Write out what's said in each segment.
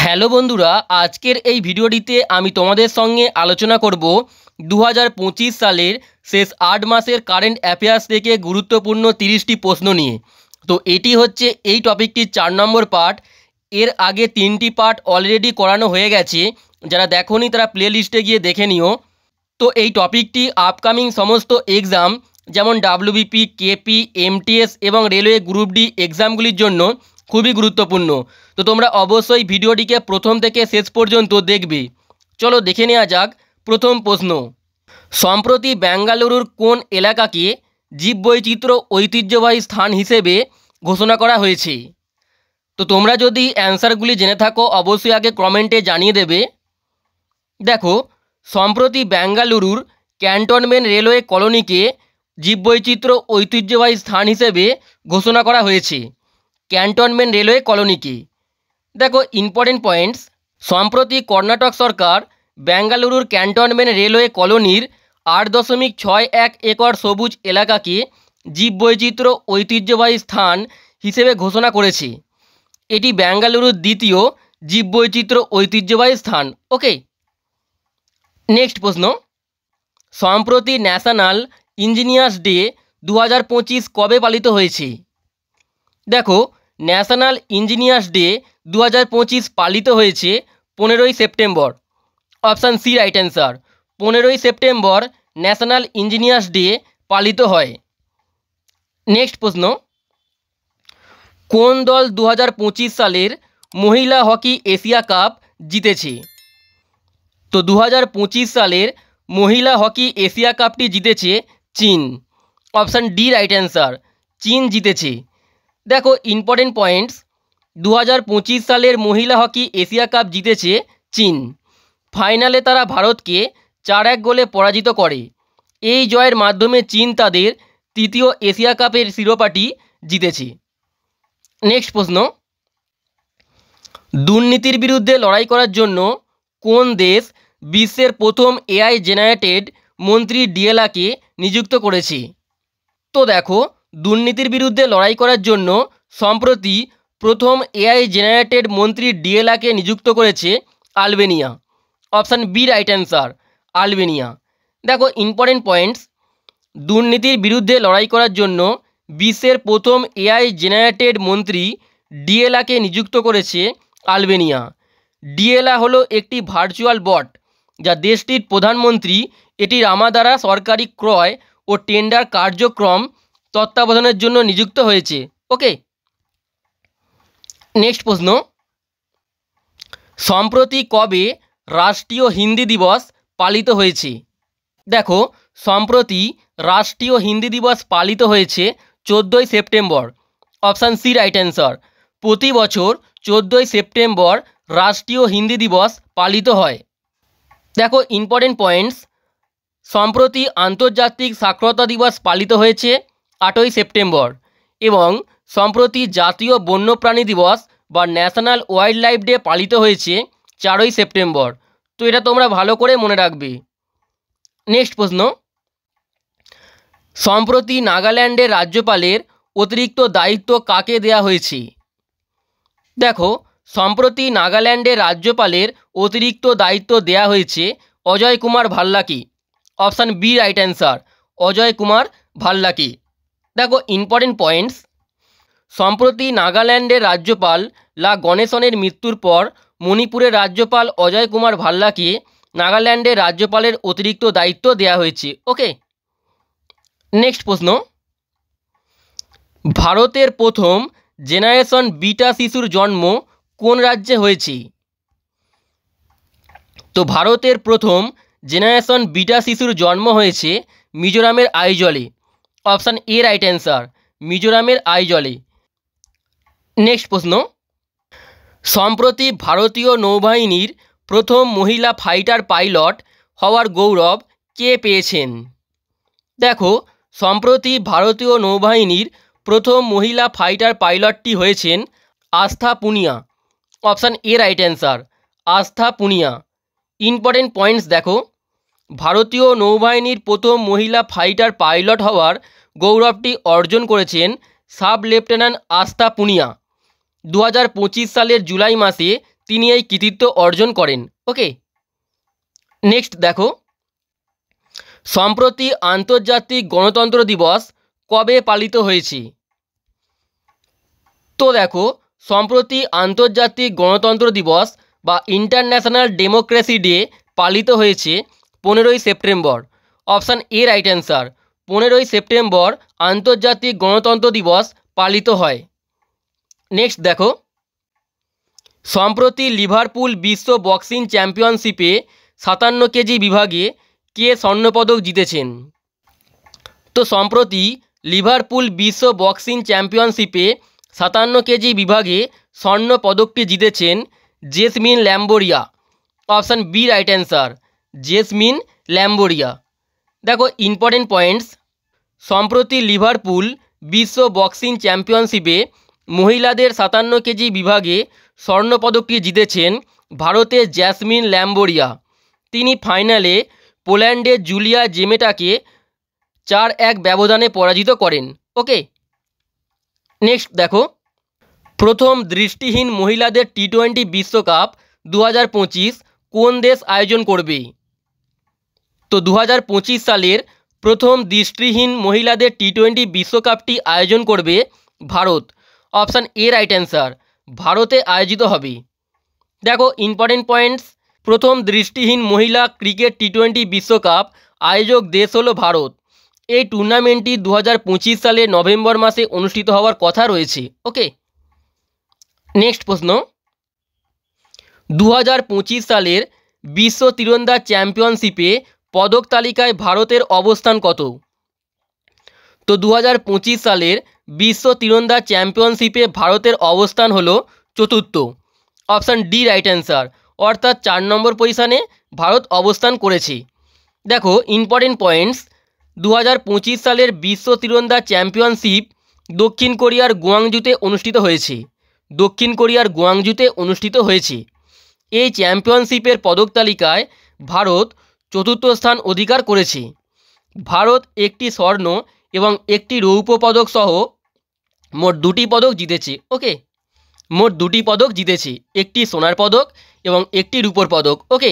Hello বন্ধুরা, আজকের এই ভিডিওটিতে আমি তোমাদের সঙ্গে আলোচনা করব 2025 সালের শেষ 8 মাসের কারেন্ট অ্যাফেয়ার্স থেকে গুরুত্বপূর্ণ 30টি প্রশ্ন নিয়ে। তো এটি হচ্ছে এই টপিকটির 4 নম্বর পার্ট। এর আগে 3টি পার্ট অলরেডি করানো হয়ে গেছে, যারা দেখোনি তারা প্লে লিস্টে গিয়ে দেখে নিও। তো এই টপিকটি আপকামিং সমস্ত এক্সাম যেমন ডাব্লিউবিপি, কেপি, এমটিএস এবং রেলওয়ে গ্রুপ ডি এক্সামগুলির জন্য খুবই গুরুত্বপূর্ণ। তো তোমরা অবশ্যই ভিডিওটিকে প্রথম থেকে শেষ পর্যন্ত দেখবে। চলো দেখে নেওয়া যাক প্রথম প্রশ্ন। সম্প্রতি বেঙ্গালুরুর কোন এলাকাকে জীববৈচিত্র্য ঐতিহ্যবাহী স্থান হিসেবে ঘোষণা করা হয়েছে? তো তোমরা যদি অ্যান্সারগুলি জেনে থাকো অবশ্যই আগে কমেন্টে জানিয়ে দেবে। দেখো, সম্প্রতি বেঙ্গালুরুর ক্যান্টনমেন্ট রেলওয়ে কলোনিকে জীববৈচিত্র্য ঐতিহ্যবাহী স্থান হিসেবে ঘোষণা করা হয়েছে। ক্যান্টনমেন্ট রেলওয়ে কলোনিকে। দেখো ইম্পর্টেন্ট পয়েন্টস। সম্প্রতি কর্ণাটক সরকার বেঙ্গালুরুর ক্যান্টনমেন্ট রেলওয়ে কলোনির 8.61 একর সবুজ এলাকাকে জীববৈচিত্র্য ঐতিহ্যবাহী স্থান হিসেবে ঘোষণা করেছে। এটি বেঙ্গালুরুর দ্বিতীয় জীববৈচিত্র্য ঐতিহ্যবাহী স্থান। ওকে, নেক্সট প্রশ্ন। সম্প্রতি ন্যাশনাল ইঞ্জিনিয়ার্স ডে 2025 কবে পালিত হয়েছে? দেখো, ন্যাশনাল ইঞ্জিনিয়ার্স ডে 2025 পালিত হয়েছে 15ই September. Option C right answer. 15ই সেপ্টেম্বর ন্যাশনাল ইঞ্জিনিয়ার্স ডে পালিত হয়। নেক্সট প্রশ্ন। কোন দল 2025 সালের মহিলা হকি এশিয়া কাপ জিতেছে? তো 2025 সালের মহিলা হকি এশিয়া কাপটি জিতেছে চীন। Option D right answer. চীন জিতেছে। দেখো ইম্পর্টেন্ট পয়েন্টস। 2025 সালের মহিলা হকি এশিয়া কাপ জিতেছে চীন। ফাইনালে তারা ভারতকে 4-1 গোলে পরাজিত করে। এই জয়ের মাধ্যমে চীন তাদের তৃতীয় এশিয়া কাপের শিরোপাটি জিতেছে। নেক্সট প্রশ্ন। দুর্নীতির বিরুদ্ধে লড়াই করার জন্য কোন দেশ বিশ্বের প্রথম এআই জেনারেটেড মন্ত্রী ডিএলআকে নিযুক্ত করেছে? তো দেখো, দুর্নীতির বিরুদ্ধে লড়াই করার জন্য সম্প্রতি প্রথম এআই জেনারেটেড মন্ত্রী ডিএলআকে নিযুক্ত করেছে Albania. Option B right answer, Albania. দেখো ইম্পর্টেন্ট পয়েন্টস। দুর্নীতির বিরুদ্ধে লড়াই করার জন্য বিশ্বের প্রথম এআই জেনারেটেড মন্ত্রী ডিএলআকে নিযুক্ত করেছে আলবেনিয়া। ডিএলআ হলো একটি ভার্চুয়াল বট যা দেশটির প্রধানমন্ত্রী এটি রামা দ্বারা সরকারি ক্রয় ও টেন্ডার কার্যক্রম তত্ত্বাবধানের জন্য নিযুক্ত হয়েছে। ওকে, নেক্সট প্রশ্ন। সম্প্রতি কবে রাষ্ট্রীয় হিন্দি দিবস পালিত হয়েছে? দেখো, সম্প্রতি রাষ্ট্রীয় হিন্দি দিবস পালিত হয়েছে 14ই September. Option C right answer. প্রতি বছর 14ই সেপ্টেম্বর রাষ্ট্রীয় হিন্দি দিবস পালিত হয়। দেখো ইম্পর্টেন্ট পয়েন্টস। সম্প্রতি আন্তর্জাতিক সাক্ষরতা দিবস পালিত হয়েছে 8ই সেপ্টেম্বর এবং সম্প্রতি জাতীয় বন্যপ্রাণী দিবস বা ন্যাশনাল ওয়াইল্ড লাইফ ডে পালিত হয়েছে 4ই সেপ্টেম্বর। তো এটা তোমরা ভালো করে মনে রাখবে। নেক্সট প্রশ্ন। সম্প্রতি নাগাল্যান্ডের রাজ্যপালের অতিরিক্ত দায়িত্ব কাকে দেয়া হয়েছে? দেখো, সম্প্রতি নাগাল্যান্ডের রাজ্যপালের অতিরিক্ত দায়িত্ব দেয়া হয়েছে অজয় কুমার ভাল্লাকে। Option B right answer, Ajay Kumar ভাল্লাকে। দেখো ইম্পর্টেন্ট পয়েন্টস। সম্প্রতি নাগাল্যান্ডের রাজ্যপাল লা গণেশনের মৃত্যুর পর মণিপুরের রাজ্যপাল অজয় কুমার ভাল্লাকে নাগাল্যান্ডের রাজ্যপালের অতিরিক্ত দায়িত্ব দেওয়া হয়েছে। ওকে, নেক্সট প্রশ্ন। ভারতের প্রথম জেনারেশন বিটা শিশুর জন্ম কোন রাজ্যে হয়েছে? তো ভারতের প্রথম জেনারেশন বিটা শিশুর জন্ম হয়েছে মিজোরামের আইজলে। অপশান এ রাইট অ্যান্সার, মিজোরামের আইজলে। নেক্সট প্রশ্ন। সম্প্রতি ভারতীয় নৌবাহিনীর প্রথম মহিলা ফাইটার পাইলট হওয়ার গৌরব কে পেয়েছেন? দেখো, সম্প্রতি ভারতীয় নৌবাহিনীর প্রথম মহিলা ফাইটার পাইলটটি হয়েছেন আস্থা Punia. Option A right answer, আস্থা পুনিয়া। ইম্পর্টেন্ট পয়েন্টস দেখো, ভারতীয় নৌবাহিনীর প্রথম মহিলা ফাইটার পাইলট হওয়ার গৌরবটি অর্জন করেছেন সাব লেফটেন্যান্ট আস্থা পুনিয়া। 2025 সালের জুলাই মাসে তিনি এই কৃতিত্ব অর্জন করেন। ওকে, নেক্সট দেখো, সম্প্রতি আন্তর্জাতিক গণতন্ত্র দিবস কবে পালিত হয়েছে? তো দেখো, সম্প্রতি আন্তর্জাতিক গণতন্ত্র দিবস বা ইন্টারন্যাশনাল ডেমোক্রেসি ডে পালিত হয়েছে 15ই September. Option A right answer. 15ই সেপ্টেম্বর আন্তর্জাতিক গণতন্ত্র দিবস পালিত হয়। নেক্সট দেখো, সম্প্রতি লিভারপুল বিশ্ব বক্সিং চ্যাম্পিয়নশিপে 57 কেজি বিভাগে কে স্বর্ণপদক জিতেছেন? তো সম্প্রতি লিভারপুল বিশ্ব বক্সিং চ্যাম্পিয়নশিপে 57 কেজি বিভাগে স্বর্ণ পদকটি জিতেছেন Jaismine Lamboria. Option B right answer, Jaismine Lamboria. দেখো ইম্পর্টেন্ট পয়েন্টস, সম্প্রতি লিভারপুল বিশ্ব বক্সিং চ্যাম্পিয়নশিপে মহিলাদের 57 কেজি বিভাগে স্বর্ণপদকটি জিতেছেন ভারতের জেসমিন ল্যাম্বোরিয়া। তিনি ফাইনালে পোল্যান্ডের জুলিয়া জেমেটাকে 4-1 ব্যবধানে পরাজিত করেন। ওকে, নেক্সট দেখো, প্রথম দৃষ্টিহীন মহিলাদের টি-20 বিশ্বকাপ 2025 কোন দেশ আয়োজন করবে? তো 2025 সালের প্রথম দৃষ্টিহীন মহিলাদের টি-20 বিশ্বকাপটি আয়োজন করবে Bharat. Option A right answer, ভারতে আয়োজিত হবে। দেখো ইম্পর্টেন্ট পয়েন্টস, প্রথম দৃষ্টিহীন মহিলা ক্রিকেট টি-20 বিশ্বকাপ আয়োজক দেশ হলো ভারত। এই টুর্নামেন্টটি 2025 সালের নভেম্বর মাসে অনুষ্ঠিত হওয়ার কথা রয়েছে। ওকে, নেক্সট প্রশ্ন, 2025 সালের বিশ্ব তীরন্দাজ চ্যাম্পিয়নশিপে পদক তালিকায় ভারতের অবস্থান কত? তো 2025 সালের বিশ্ব তীরন্দাজ চ্যাম্পিয়নশিপে ভারতের অবস্থান হলো চতুর্থ। অপশান ডি রাইট অ্যান্সার, অর্থাৎ 4 নম্বর পজিশানে ভারত অবস্থান করেছে। দেখো ইম্পর্টেন্ট পয়েন্টস, 2025 সালের বিশ্ব তীরন্দাজ চ্যাম্পিয়নশিপ দক্ষিণ কোরিয়ার গুয়াংজুতে অনুষ্ঠিত হয়েছে। দক্ষিণ কোরিয়ার গুয়াংজুতে অনুষ্ঠিত হয়েছে। এই চ্যাম্পিয়নশিপের পদক তালিকায় ভারত চতুর্থ স্থান অধিকার করেছে। ভারত একটি স্বর্ণ এবং একটি রৌপ্য পদক সহ মোট 2টি পদক জিতেছে। ওকে, মোট 2টি পদক জিতেছে, একটি সোনার পদক এবং একটি রূপোর পদক। ওকে,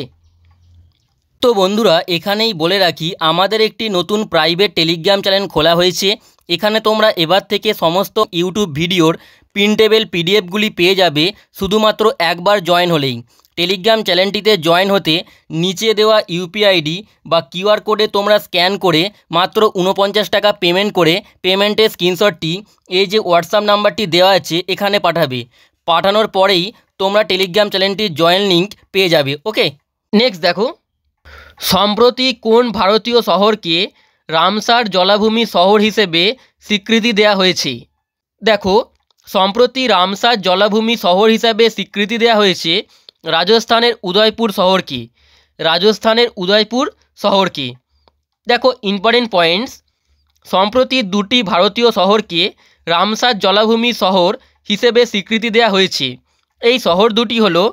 তো বন্ধুরা এখানেই বলে রাখি, আমাদের একটি নতুন প্রাইভেট টেলিগ্রাম চ্যানেল খোলা হয়েছে। এখানে তোমরা এবার থেকে সমস্ত ইউটিউব ভিডিওর প্রিন্টেবল পিডিএফগুলি পেয়ে যাবে শুধুমাত্র একবার জয়েন হলেই। টেলিগ্রাম চ্যানেলটিতে জয়েন হতে নিচে দেওয়া ইউপিআই আইডি বা কিউআর কোডে তোমরা স্ক্যান করে মাত্র 49 টাকা পেমেন্ট করে পেমেন্টের স্ক্রিনশটটি এই যে হোয়াটসঅ্যাপ নাম্বারটি দেওয়া আছে এখানে পাঠাবে। পাঠানোর পরেই তোমরা টেলিগ্রাম চ্যানেলটির জয়েন লিঙ্ক পেয়ে যাবে। ওকে, নেক্সট দেখো, সম্প্রতি কোন ভারতীয় শহরকে রামসার জলাভূমি শহর হিসেবে স্বীকৃতি দেওয়া হয়েছে? দেখো সম্প্রতি রামসার জলাভূমি শহর হিসাবে স্বীকৃতি দেওয়া হয়েছে রাজস্থানের উদয়পুর শহরকে। রাজস্থানের উদয়পুর শহরকে। দেখো ইম্পর্টেন্ট পয়েন্টস, সম্প্রতি 2টি ভারতীয় শহরকে রামসার জলাভূমি শহর হিসেবে স্বীকৃতি দেওয়া হয়েছে। এই শহর দুটি হলো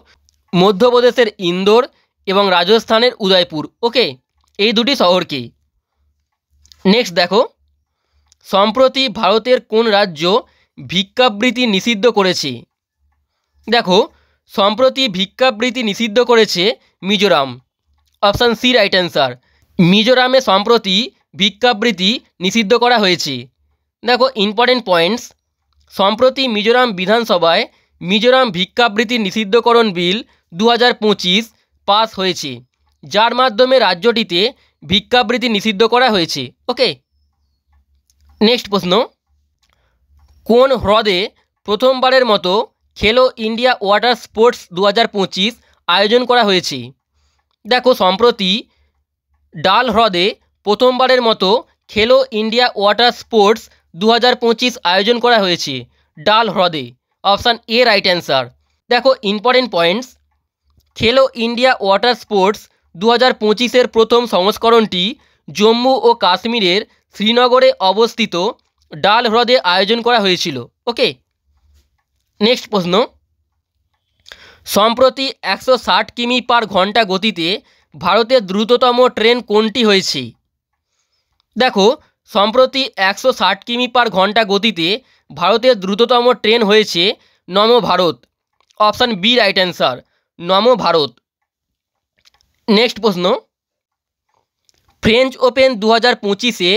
মধ্যপ্রদেশের ইন্দোর এবং রাজস্থানের উদয়পুর। ওকে, এই দুটি শহরকে। নেক্সট দেখো, সম্প্রতি ভারতের কোন রাজ্য ভিক্ষাবৃত্তি নিষিদ্ধ করেছে? দেখো সম্প্রতি ভিক্ষাবৃত্তি নিষিদ্ধ করেছে Mizoram. Option C right answer, মিজোরামে সম্প্রতি ভিক্ষাবৃত্তি নিষিদ্ধ করা হয়েছে। দেখো ইম্পর্টেন্ট পয়েন্টস, সম্প্রতি মিজোরাম বিধানসভায় মিজোরাম ভিক্ষাবৃত্তি নিষিদ্ধকরণ বিল 2025 পাস হয়েছে, যার মাধ্যমে রাজ্যটিতে ভিক্ষাবৃত্তি নিষিদ্ধ করা হয়েছে। ওকে, নেক্সট প্রশ্ন, কোন হ্রদে প্রথমবারের মতো খেলো ইন্ডিয়া ওয়াটার স্পোর্টস 2025 আয়োজন করা হয়েছে? দেখো সম্প্রতি ডাল হ্রদে প্রথমবারের মতো খেলো ইন্ডিয়া ওয়াটার স্পোর্টস 2025 আয়োজন করা হয়েছে ডাল হ্রদে। Option A right answer. দেখো ইম্পর্টেন্ট পয়েন্টস, খেলো ইন্ডিয়া ওয়াটার স্পোর্টস 2025-এর প্রথম সংস্করণটি জম্মু ও কাশ্মীরের শ্রীনগরে অবস্থিত ডাল হ্রদে আয়োজন করা হয়েছিল। ওকে, নেক্সট প্রশ্ন, সম্প্রতি 160 কিমি/ঘন্টা গতিতে ভারতের দ্রুততম ট্রেন কোনটি হয়েছে? দেখো সম্প্রতি 160 কিমি/ঘন্টা গতিতে ভারতের দ্রুততম ট্রেন হয়েছে Namo Bharat. Option B right answer, Namo Bharat. Next প্রশ্ন, ফ্রেঞ্চ ওপেন 2025-এ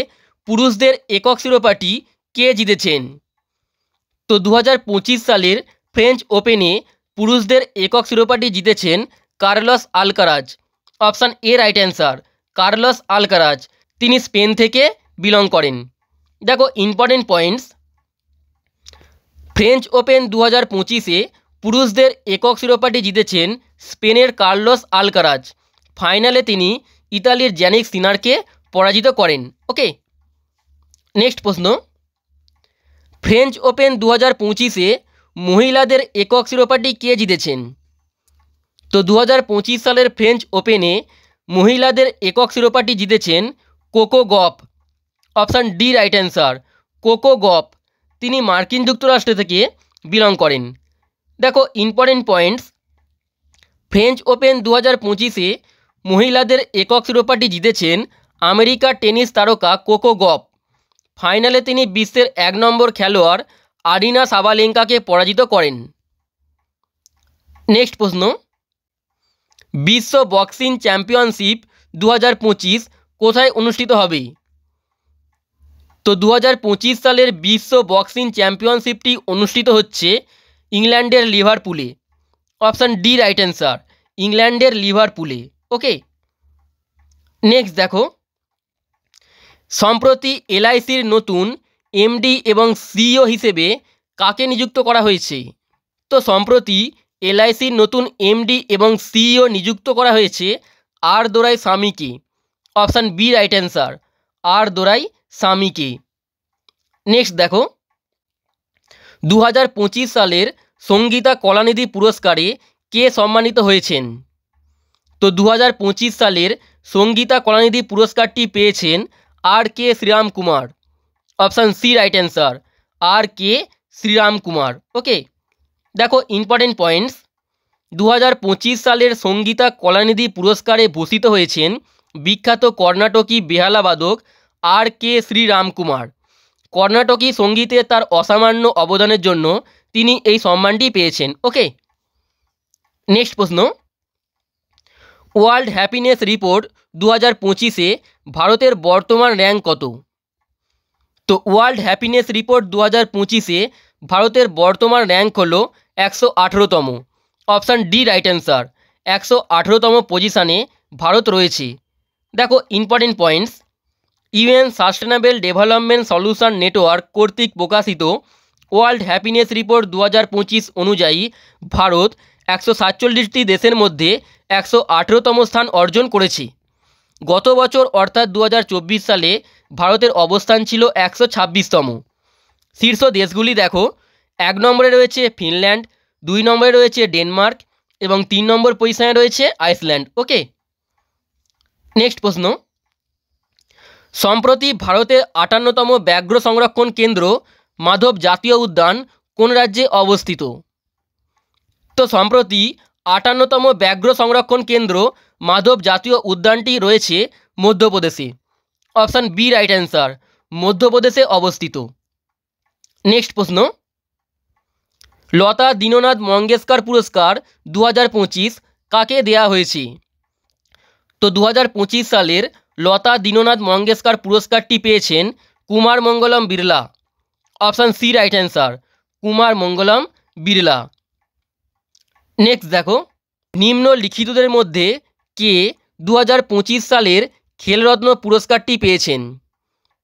পুরুষদের একক শিরোপাটি কে জিতেছেন? তো 2025 সালের ফ্রেঞ্চ ওপেনে পুরুষদের একক শিরোপাটি জিতেছেন Carlos Alcaraz. Option A right answer, Carlos Alcaraz. তিনি স্পেন থেকে বিলং করেন। দেখো ইম্পর্টেন্ট পয়েন্টস, ফ্রেঞ্চ ওপেন 2025-এ পুরুষদের একক শিরোপাটি জিতেছেন স্পেনের কার্লোস আলকারাজ। ফাইনালে তিনি ইতালির জ্যানিক সিনারকে পরাজিত করেন। ওকে, নেক্সট প্রশ্ন, ফ্রেঞ্চ ওপেন 2025-এ মহিলাদের একক শিরোপাটি কে জিতেছেন? তো 2025 সালের ফ্রেঞ্চ ওপেনে মহিলাদের একক শিরোপাটি জিতেছেন cocoa গফ। Option D right answer, cocoa গফ। তিনি মার্কিন যুক্তরাষ্ট্র থেকে বিলং করেন। দেখো ইম্পর্টেন্ট পয়েন্টস, ফ্রেঞ্চ ওপেন 2025-এ মহিলাদের একক শিরোপাটি জিতেছেন আমেরিকার টেনিস তারকা কোকো গফ। ফাইনালে তিনি বিশ্বের 1 নম্বর খেলোয়াড় আরিনা সাবালেঙ্কাকে পরাজিত করেন। নেক্সট প্রশ্ন, বিশ্ব বক্সিং চ্যাম্পিয়নশিপ 2025 কোথায় অনুষ্ঠিত হবে? তো 2025 সালের বিশ্ব বক্সিং চ্যাম্পিয়নশিপটি অনুষ্ঠিত হচ্ছে ইংল্যান্ডের লিভারপুলে। অপশান ডি রাইট অ্যান্সার, ইংল্যান্ডের লিভারপুলে। ওকে, নেক্সট দেখো, সম্প্রতি এলআইসির নতুন এমডি এবং সিইও হিসেবে কাকে নিযুক্ত করা হয়েছে? তো সম্প্রতি এলআইসির নতুন এমডি এবং সিইও নিযুক্ত করা হয়েছে আর দোরাই স্বামীকে। অপশান বি রাইট অ্যান্সার, আর দোরাই স্বামীকে। নেক্সট দেখো, 2025 সালের সঙ্গীতা কলানিধি পুরস্কারে কে সম্মানিত হয়েছেন? তো 2025 সালের সঙ্গীতা কলানিধি পুরস্কারটি পেয়েছেন R K Sriram Kumar. Option C right answer, R K Sriram Kumar. Okay, দেখো ইম্পর্টেন্ট পয়েন্টস, 2025 সালের সঙ্গীতা কলানিধি পুরস্কারে ভূষিত হয়েছেন বিখ্যাত কর্ণাটকী বেহালাবাদক আর কে শ্রীরাম কুমার। কর্ণাটকী সঙ্গীতে তার অসামান্য অবদানের জন্য তিনি এই সম্মানটি পেয়েছেন। ওকে, নেক্সট প্রশ্ন, ওয়ার্ল্ড হ্যাপিনেস রিপোর্ট 2025-এ ভারতের বর্তমান র্যাঙ্ক কত? তো ওয়ার্ল্ড হ্যাপিনেস রিপোর্ট 2025-এ ভারতের বর্তমান র্যাঙ্ক হলো 118তম। অপশান ডি রাইট অ্যান্সার, 118তম পজিশানে ভারত রয়েছে। দেখো important points, UN sustainable development solution network কর্তৃক প্রকাশিত ওয়ার্ল্ড হ্যাপিনেস রিপোর্ট 2025 অনুযায়ী ভারত 147টি দেশের মধ্যে 118তম স্থান অর্জন করেছে। গত বছর অর্থাৎ 2024 সালে ভারতের অবস্থান ছিল 126তম। শীর্ষ দেশগুলি দেখো, 1 নম্বরে রয়েছে ফিনল্যান্ড, 2 নম্বরে রয়েছে ডেনমার্ক এবং 3 নম্বর পজিশনে রয়েছে আইসল্যান্ড। ওকে, নেক্সট প্রশ্ন, সম্প্রতি ভারতের 58তম ব্যাঘ্র সংরক্ষণ কেন্দ্র মাধব জাতীয় উদ্যান কোন রাজ্যে অবস্থিত? তো সম্প্রতি 58তম ব্যাঘ্র সংরক্ষণ কেন্দ্র মাধব জাতীয় উদ্যানটি রয়েছে মধ্যপ্রদেশে। অপশান বি রাইট অ্যান্সার, মধ্যপ্রদেশে অবস্থিত। নেক্সট প্রশ্ন, লতা দীননাথ মঙ্গেশকর পুরস্কার 2025 কাকে দেয়া হয়েছে? তো 2025 সালের লতা দীননাথ মঙ্গেশকর পুরস্কারটি পেয়েছেন Kumar Mangalam Birla. Option C right answer, Kumar Mangalam Birla. Next দেখো, নিম্নলিখিতদের মধ্যে কে 2025 সালের খেলরত্ন পুরস্কারটি পেয়েছেন?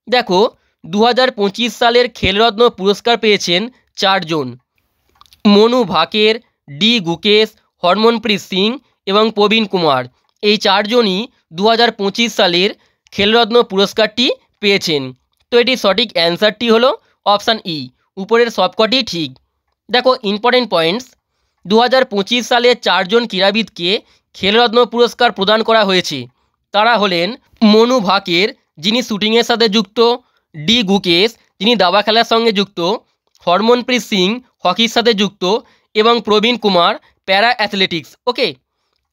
দেখো 2025 সালের খেলরত্ন পুরস্কার পেয়েছেন 4 জন, মনু ভাকের, ডি গুকেশ, হরমনপ্রীত সিং এবং প্রবীণ কুমার। এই 4 জনই 2025 সালের খেলরত্ন পুরস্কারটি পেয়েছেন। তো এটি সঠিক অ্যান্সারটি হলো অপশান ই, উপরের সবকটি ঠিক। দেখো ইম্পর্টেন্ট পয়েন্টস, 2025 সালে 4 জন ক্রীড়াবিদকে খেলরত্ন পুরস্কার প্রদান করা হয়েছে। তারা হলেন মনু ভাকের, যিনি শুটিংয়ের সাথে যুক্ত, ডি গুকেশ, যিনি দাবা খেলার সঙ্গে যুক্ত, হরমনপ্রীত সিং হকির সাথে যুক্ত এবং প্রবীণ কুমার প্যারা অ্যাথলেটিক্স। ওকে,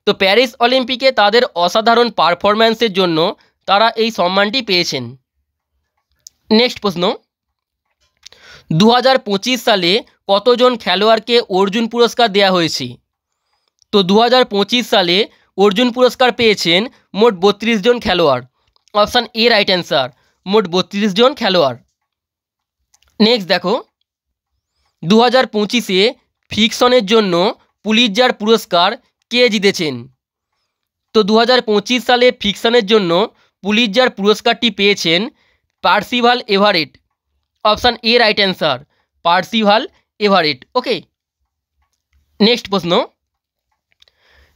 তো প্যারিস অলিম্পিকে তাদের অসাধারণ পারফরম্যান্সের জন্য তারা এই সম্মানটি পেয়েছেন। নেক্সট প্রশ্ন, 2025 সালে কতজন খেলোয়াড়কে অর্জুন পুরস্কার দেওয়া হয়েছে? তো 2025 সালে অর্জুন পুরস্কার পেয়েছেন মোট 32 জন খেলোয়াড়। অপশান এ রাইট অ্যান্সার, মোট 32 জন খেলোয়াড়। নেক্সট দেখো, 2025-এ ফিকশনের জন্য পুলিৎজার পুরস্কার কে জিতেছেন? তো 2025 সালে ফিকশনের জন্য পুলিৎজার পুরস্কারটি পেয়েছেন Percival Everett. Option A right answer, Percival Everett. Okay, next প্রশ্ন,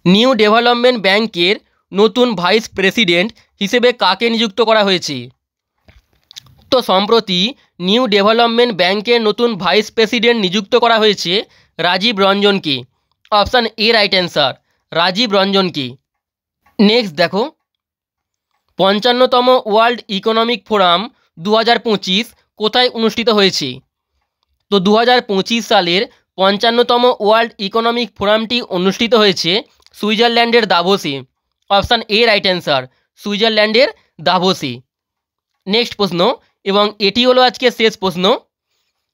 নিউ ডেভেলপমেন্ট ব্যাংকের নতুন ভাইস প্রেসিডেন্ট হিসেবে কাকে নিযুক্ত করা হয়েছে? তো সম্প্রতি নিউ ডেভেলপমেন্ট ব্যাংকের নতুন ভাইস প্রেসিডেন্ট নিযুক্ত করা হয়েছে রাজীব রঞ্জনকে। অপশান এ রাইট অ্যান্সার, রাজীব রঞ্জনকে। নেক্সট দেখো, 55তম ওয়ার্ল্ড ইকোনমিক ফোরাম 2025 কোথায় অনুষ্ঠিত হয়েছে? তো 2025 সালের 55তম ওয়ার্ল্ড ইকোনমিক ফোরামটি অনুষ্ঠিত হয়েছে সুইজারল্যান্ডের দাভোসে। অপশান এ রাইট অ্যান্সার, সুইজারল্যান্ডের দাভোসে। নেক্সট প্রশ্ন, এবং এটি হলো আজকে শেষ প্রশ্ন,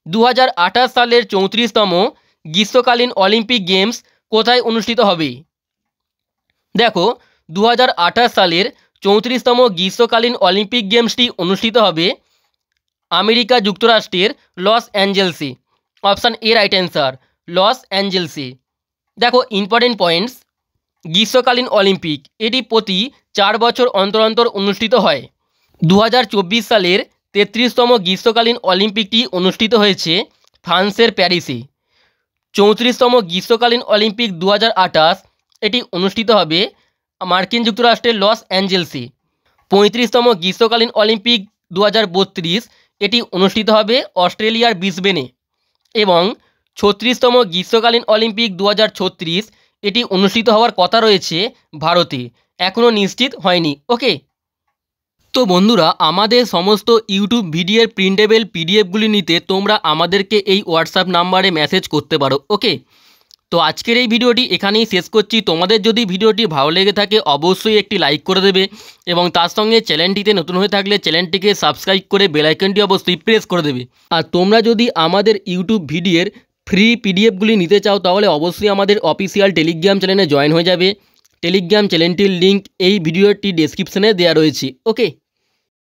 2028 সালের 34তম গ্রীষ্মকালীন অলিম্পিক গেমস কোথায় অনুষ্ঠিত হবে? দেখো, 2028 সালের 34তম গ্রীষ্মকালীন অলিম্পিক গেমসটি অনুষ্ঠিত হবে আমেরিকা যুক্তরাষ্ট্রের লস অ্যাঞ্জেলসে। অপশান এ রাইট অ্যান্সার, লস অ্যাঞ্জেলসে। দেখো ইম্পর্টেন্ট পয়েন্টস, গ্রীষ্মকালীন অলিম্পিক এটি প্রতি 4 বছর অন্তর অন্তর অনুষ্ঠিত হয়। 2024 সালের 33তম গ্রীষ্মকালীন অলিম্পিকটি অনুষ্ঠিত হয়েছে ফ্রান্সের প্যারিসে। 34তম গ্রীষ্মকালীন অলিম্পিক 2028 এটি অনুষ্ঠিত হবে মার্কিন যুক্তরাষ্ট্রের লস অ্যাঞ্জেলসে। 35তম গ্রীষ্মকালীন অলিম্পিক 2032 এটি অনুষ্ঠিত হবে অস্ট্রেলিয়ার ব্রিসবেনে। এবং 36তম গ্রীষ্মকালীন অলিম্পিক 2036 এটি অনুষ্ঠিত হওয়ার কথা রয়েছে ভারতে, এখনও নিশ্চিত হয়নি। ওকে, তো বন্ধুরা, আমাদের সমস্ত ইউটিউব ভিডিওর প্রিন্টেবল পিডিএফগুলি নিতে তোমরা আমাদেরকে এই হোয়াটসঅ্যাপ নাম্বারে মেসেজ করতে পারো। ওকে, তো আজকের এই ভিডিওটি এখানেই শেষ করছি। তোমাদের যদি ভিডিওটি ভালো লেগে থাকে অবশ্যই একটি লাইক করে দেবে এবং তার সঙ্গে চ্যানেলটিতে নতুন হয়ে থাকলে চ্যানেলটিকে সাবস্ক্রাইব করে বেল আইকনটি অবশ্যই প্রেস করে দেবে। আর তোমরা যদি আমাদের ইউটিউব ভিডিওর ফ্রি পিডিএফগুলি নিতে চাও তাহলে অবশ্যই আমাদের অফিসিয়াল টেলিগ্রাম চ্যানেলে জয়েন হয়ে যাবে। টেলিগ্রাম চ্যানেলটির লিঙ্ক এই ভিডিওটি ডেসক্রিপশনে দেওয়া রয়েছে। ওকে।